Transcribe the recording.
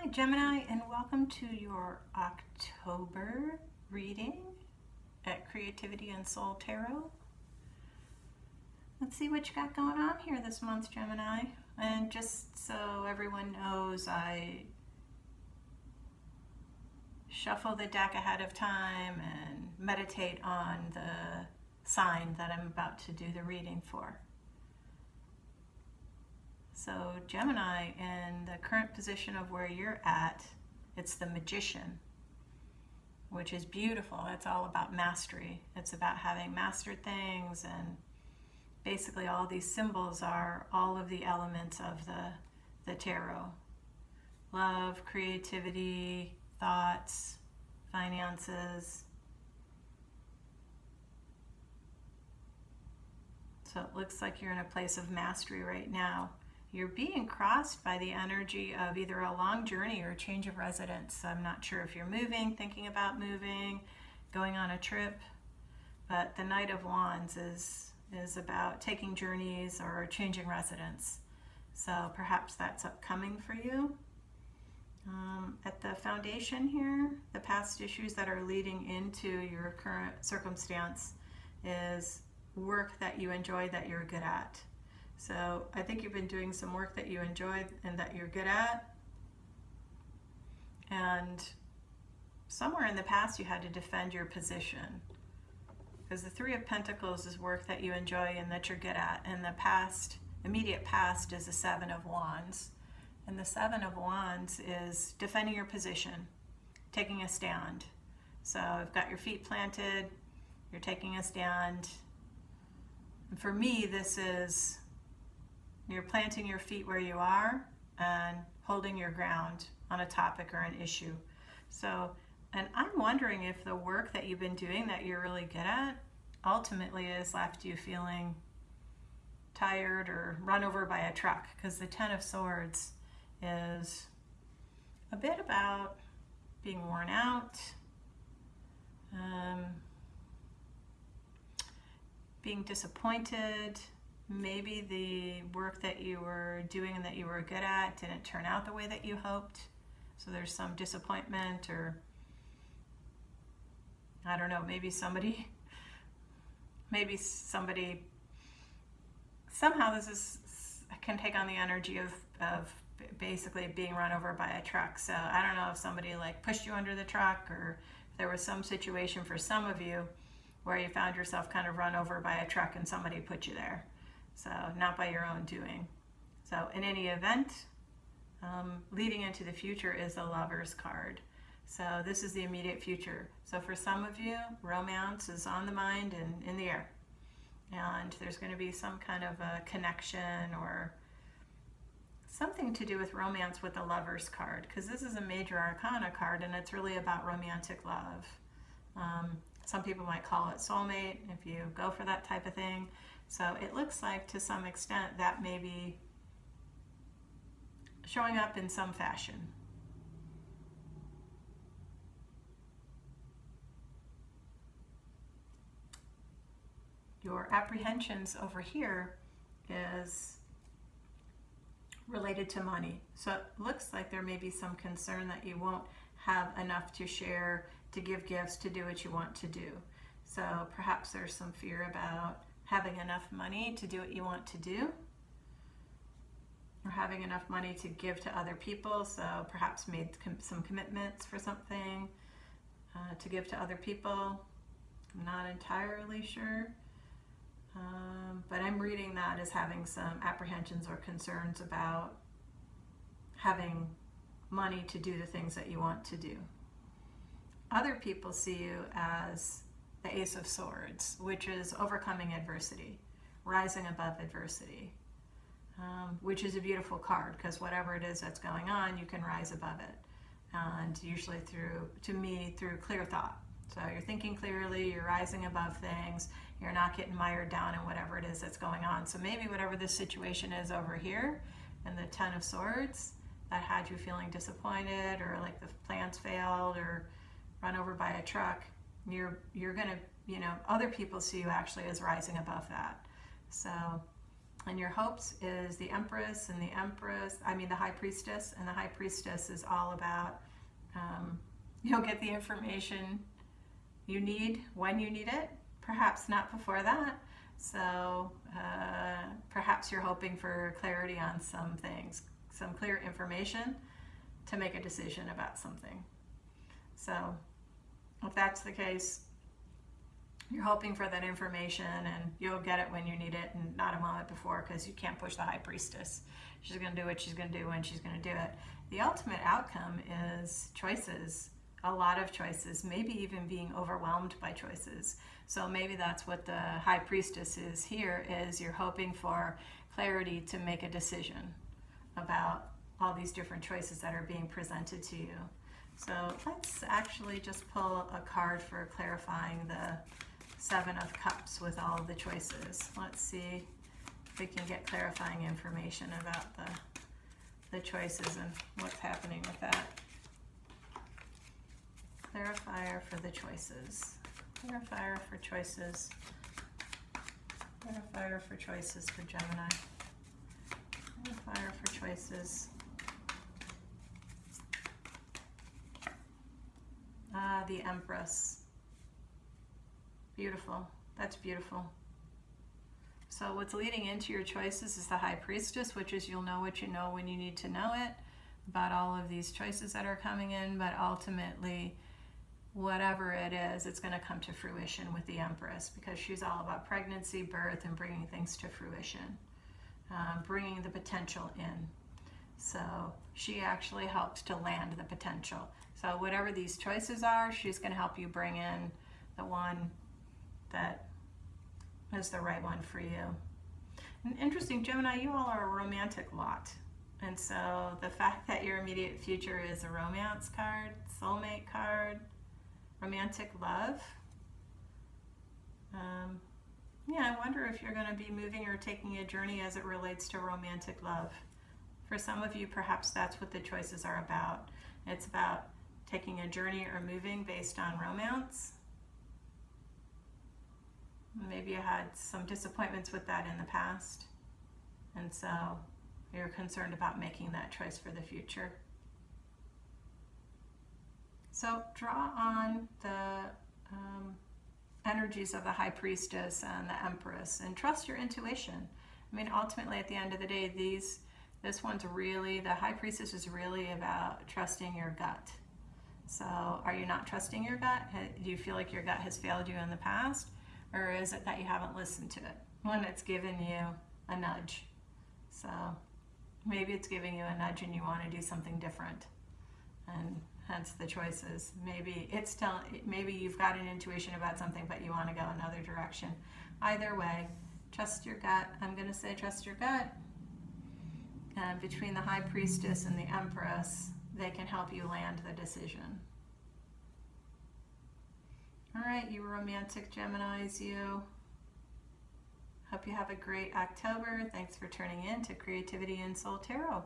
Hi Gemini, and welcome to your October reading at Creativity and Soul Tarot. Let's see what you got going on here this month, Gemini. And just so everyone knows, I shuffle the deck ahead of time and meditate on the sign that I'm about to do the reading for. So Gemini, in the current position of where you're at, it's the Magician, which is beautiful. It's all about mastery. It's about having mastered things, and basically all these symbols are all of the elements of the tarot. Love, creativity, thoughts, finances. So it looks like you're in a place of mastery right now. You're being crossed by the energy of either a long journey or a change of residence. I'm not sure if you're moving, thinking about moving, going on a trip, but the Knight of Wands is about taking journeys or changing residence. So perhaps that's upcoming for you. At the foundation here, the past issues that are leading into your current circumstance is work that you enjoy, that you're good at. So I think you've been doing some work that you enjoy and that you're good at. And somewhere in the past you had to defend your position. Because the Three of Pentacles is work that you enjoy and that you're good at. And the past, immediate past, is the Seven of Wands. And the Seven of Wands is defending your position, taking a stand. So you've got your feet planted, you're taking a stand. And for me, this is you're planting your feet where you are and holding your ground on a topic or an issue. So, and I'm wondering if the work that you've been doing that you're really good at ultimately has left you feeling tired or run over by a truck, because the Ten of Swords is a bit about being worn out, being disappointed. Maybe the work that you were doing and that you were good at didn't turn out the way that you hoped. So there's some disappointment, or I don't know, maybe somebody, somehow this can take on the energy of basically being run over by a truck. So I don't know if somebody like pushed you under the truck, or if there was some situation for some of you where you found yourself kind of run over by a truck and somebody put you there. So not by your own doing. So in any event, leading into the future is the Lover's card. So this is the immediate future. So for some of you, romance is on the mind and in the air. And there's going to be some kind of a connection or something to do with romance with the Lover's card, because this is a major arcana card and it's really about romantic love. Some people might call it soulmate if you go for that type of thing. So it looks like to some extent that may be showing up in some fashion. Your apprehensions over here is related to money. So it looks like there may be some concern that you won't have enough to share, to give gifts, to do what you want to do. So perhaps there's some fear about having enough money to do what you want to do, or having enough money to give to other people. So perhaps made some commitments for something to give to other people. I'm not entirely sure. But I'm reading that as having some apprehensions or concerns about having money to do the things that you want to do. Other people see you as the Ace of Swords, which is overcoming adversity, rising above adversity, which is a beautiful card, because whatever it is that's going on, you can rise above it. And usually through clear thought. So you're thinking clearly, you're rising above things, you're not getting mired down in whatever it is that's going on. So maybe whatever this situation is over here, and the Ten of Swords, that had you feeling disappointed, or like the plans failed, or run over by a truck, you're gonna, other people see you actually as rising above that. So And your hopes is the Empress and the High Priestess. And the High Priestess is all about you'll get the information you need when you need it, perhaps not before that. So perhaps you're hoping for clarity on some things, some clear information to make a decision about something. So if that's the case, you're hoping for that information and you'll get it when you need it and not a moment before, because you can't push the High Priestess. She's going to do what she's going to do when she's going to do it. The ultimate outcome is choices, a lot of choices, maybe even being overwhelmed by choices. So maybe that's what the High Priestess is here, is you're hoping for clarity to make a decision about all these different choices that are being presented to you. So let's actually just pull a card for clarifying the Seven of Cups with all of the choices. Let's see if we can get clarifying information about the choices and what's happening with that. Clarifier for the choices. Clarifier for choices. Clarifier for choices for Gemini. Clarifier for choices. The Empress. Beautiful. That's beautiful. So what's leading into your choices is the High Priestess, which is you'll know what you know when you need to know it about all of these choices that are coming in, but ultimately, whatever it is, it's going to come to fruition with the Empress, because she's all about pregnancy, birth, and bringing things to fruition, bringing the potential in. So she actually helps to land the potential. So whatever these choices are, she's going to help you bring in the one that is the right one for you. And interesting, Gemini, you all are a romantic lot. And so the fact that your immediate future is a romance card, soulmate card, romantic love. Yeah, I wonder if you're going to be moving or taking a journey as it relates to romantic love. For some of you, perhaps that's what the choices are about. It's about taking a journey or moving based on romance. Maybe you had some disappointments with that in the past, and so you're concerned about making that choice for the future. So draw on the energies of the High Priestess and the Empress and trust your intuition. I mean, ultimately, at the end of the day, this one's really, the High Priestess is really about trusting your gut. So are you not trusting your gut? Do you feel like your gut has failed you in the past? Or is it that you haven't listened to it? When it's given you a nudge. So maybe it's giving you a nudge and you want to do something different. And hence the choices. Maybe maybe you've got an intuition about something, but you want to go another direction. Either way, trust your gut. I'm going to say trust your gut. And between the High Priestess and the Empress, they can help you land the decision. All right, you romantic Geminis, you. Hope you have a great October. Thanks for tuning in to Creativity and Soul Tarot.